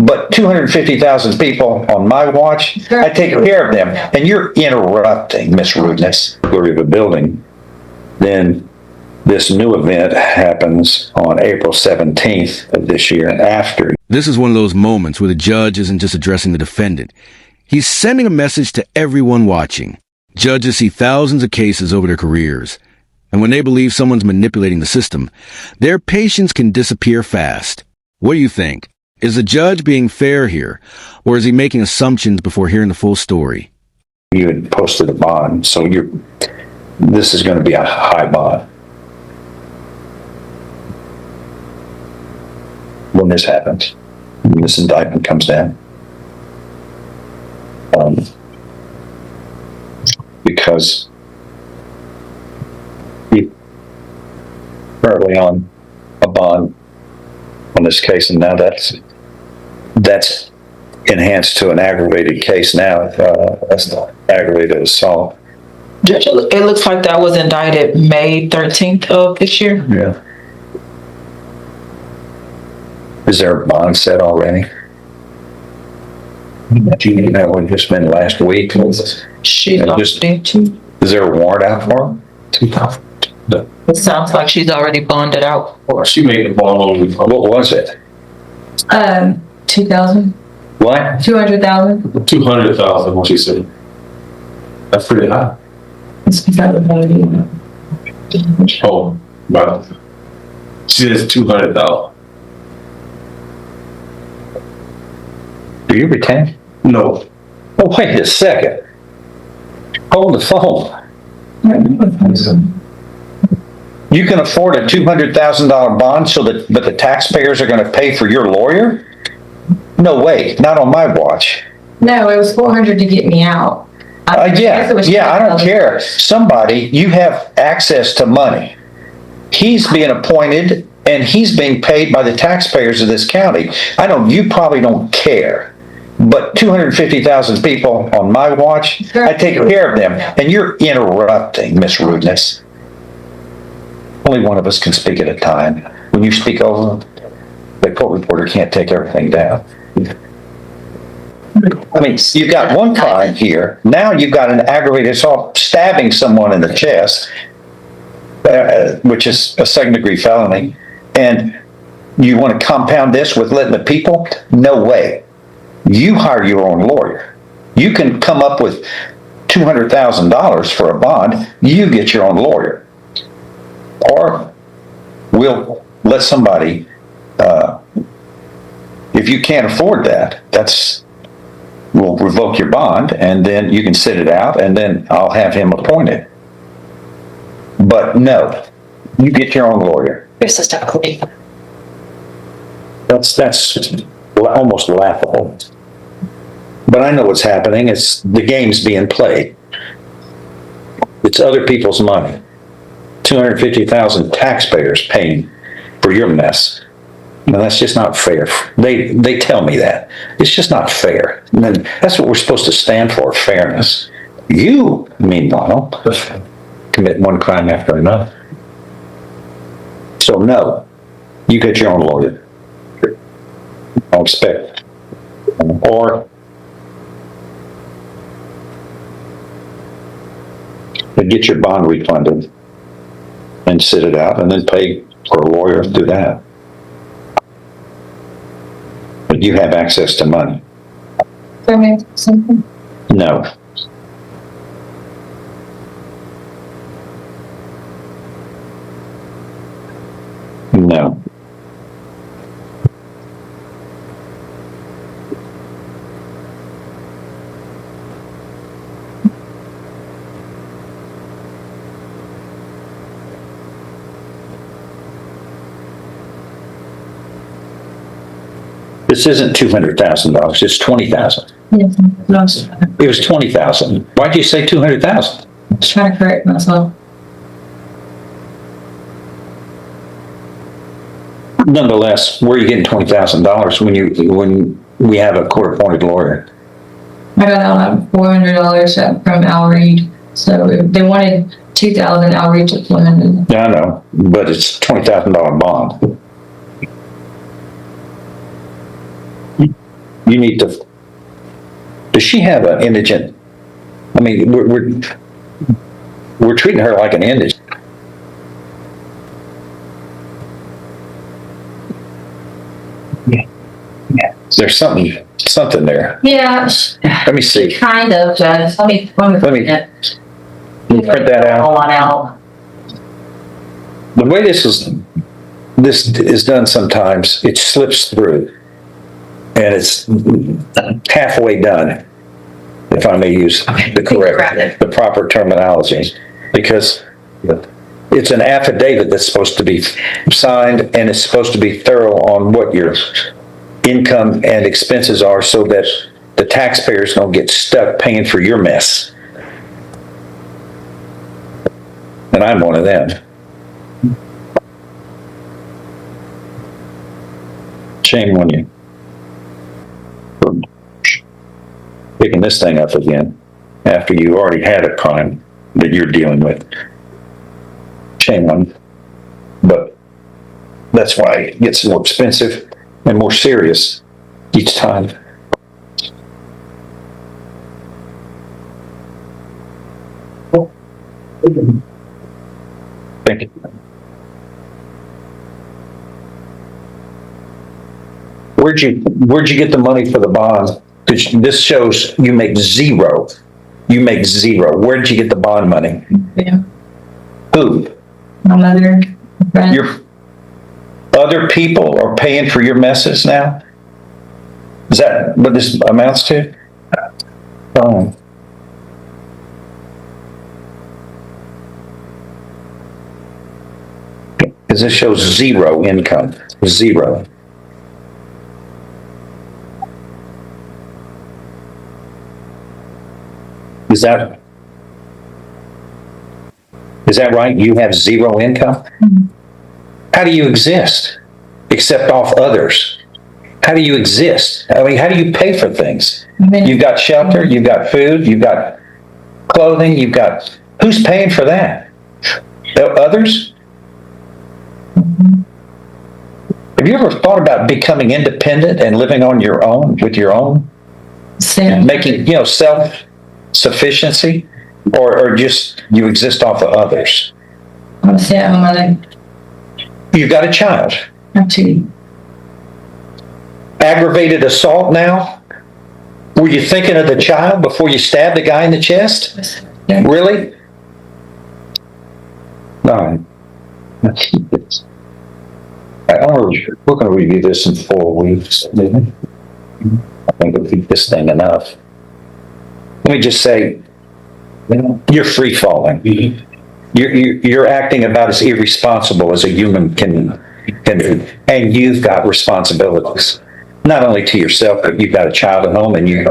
But 250,000 people on my watch, I take care of them. And you're interrupting, Miss Rudeness. Burglary of a building. Then this new event happens on April 17th of this year after. This is one of those moments where the judge isn't just addressing the defendant. He's sending a message to everyone watching. Judges see thousands of cases over their careers. And when they believe someone's manipulating the system, their patience can disappear fast. What do you think? Is the judge being fair here, or is he making assumptions before hearing the full story? You had posted a bond, so this is going to be a high bond. When this happens, when this indictment comes down. Because he's currently on a bond on this case, and now that's enhanced to an aggravated case now. That's not aggravated assault. Judge, it looks like that was indicted May 13th of this year. Yeah. Is there a bond set already? That one just been last week. She's Is there a warrant out for it? It sounds like she's already bonded out for. She made the bond. What was it? 2,000. What? 200,000. 200,000. What she said. That's pretty high. It's because of the Oh, wow. She says 200,000. Do you retain? No. Oh, wait a second. Hold the phone. You can afford a $200,000 bond but the taxpayers are going to pay for your lawyer? No way, not on my watch. No, it was 400 to get me out. I don't care. Somebody, you have access to money. He's being appointed and he's being paid by the taxpayers of this county. You probably don't care. But 250,000 people on my watch, I take care of them. And you're interrupting, Miss Rudeness. Only one of us can speak at a time. When you speak over them, the court reporter can't take everything down. I mean, you've got one crime here. Now you've got an aggravated assault, stabbing someone in the chest, which is a second-degree felony. And you want to compound this with letting the people? No way. You hire your own lawyer. You can come up with $200,000 for a bond. You get your own lawyer. Or we'll let somebody, if you can't afford that, we'll revoke your bond and then you can sit it out and then I'll have him appointed. But no, you get your own lawyer. That's almost laughable. But I know what's happening. It's the game's being played. It's other people's money. 250,000 taxpayers paying for your mess. And that's just not fair. They tell me that. It's just not fair. And then that's what we're supposed to stand for, fairness. You, meanwhile, commit one crime after another. So no, you get your own lawyer. I'll expect. Or get your bond refunded and sit it out and then pay for a lawyer to do that. But you have access to money. something. No. No. This isn't $200,000. It's $20,000. Yes, It was $20,000. Why'd you say $200,000? I was trying to correct myself. Nonetheless, where are you getting $20,000 when we have a court-appointed lawyer? I got out $400 from Al Reed. So they wanted $2,000. Al Reed took $100. Yeah, I know, but it's $20,000 bond. You need to, does she have an indigent? I mean, we're treating her like an indigent. There's something there. Yeah, Let me see. kind of, Judge. Let me Let me print that out. Hold on out. The way this is done sometimes, it slips through. And it's halfway done, if I may use the proper terminology. Because it's an affidavit that's supposed to be signed, and it's supposed to be thorough on what your income and expenses are, so that the taxpayers don't get stuck paying for your mess. And I'm one of them. Shame on you for picking this thing up again after you already had a crime that you're dealing with. Shame on you. But that's why it gets more expensive and more serious each time. Thank you. Where'd you get the money for the bond? Because this shows you make zero. You make zero. Where did you get the bond money? Yeah. Who? My mother, friend. Your other people are paying for your messes now? Is that what this amounts to? Oh. Because this shows zero income. Zero. Is that right? You have zero income? Mm-hmm. How do you exist except off others? How do you exist? I mean, how do you pay for things? You've got shelter, you've got food, you've got clothing, who's paying for that? Others? Mm-hmm. Have you ever thought about becoming independent and living on your own, with your own? Same. Making, self-sufficiency? Or just you exist off of others? I'm saying my mother. You've got a child. Actually. Aggravated assault now? Were you thinking of the child before you stabbed the guy in the chest? Yeah. Really? No. We're going to review this in 4 weeks. I think it'll be this thing enough. Let me just say, you're free falling. You're acting about as irresponsible as a human can do, and you've got responsibilities, not only to yourself, but you've got a child at home, and you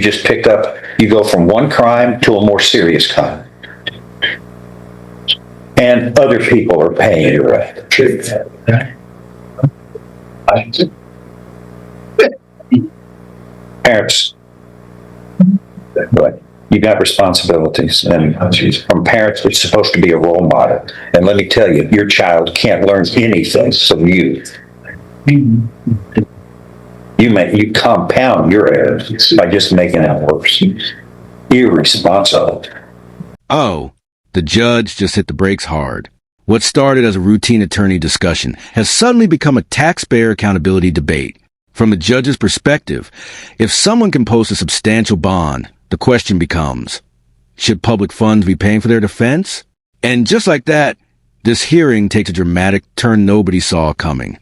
just picked up. You go from one crime to a more serious crime, and other people are paying you. Parents. But you got responsibilities, and from parents, it's supposed to be a role model. And let me tell you, your child can't learn anything from you. You compound your errors by just making it worse. Irresponsible. Oh, the judge just hit the brakes hard. What started as a routine attorney discussion has suddenly become a taxpayer accountability debate. From the judge's perspective, if someone can post a substantial bond, the question becomes, should public funds be paying for their defense? And just like that, this hearing takes a dramatic turn nobody saw coming.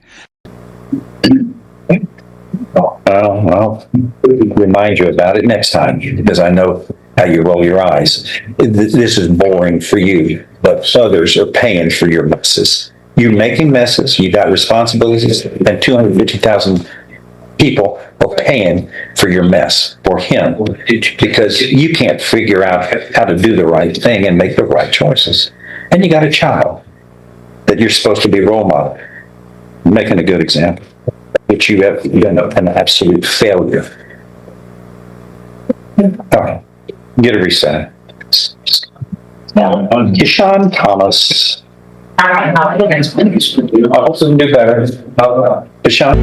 I'll remind you about it next time, because I know how you roll your eyes. This is boring for you, but others are paying for your messes. You're making messes, you got responsibilities, and 250,000 people are paying for your mess, for him, because you can't figure out how to do the right thing and make the right choices. And you got a child that you're supposed to be a role model, making a good example, but you have been an absolute failure. All right, get a reset. Deshaun Thomas. I hope to do better. Deshaun.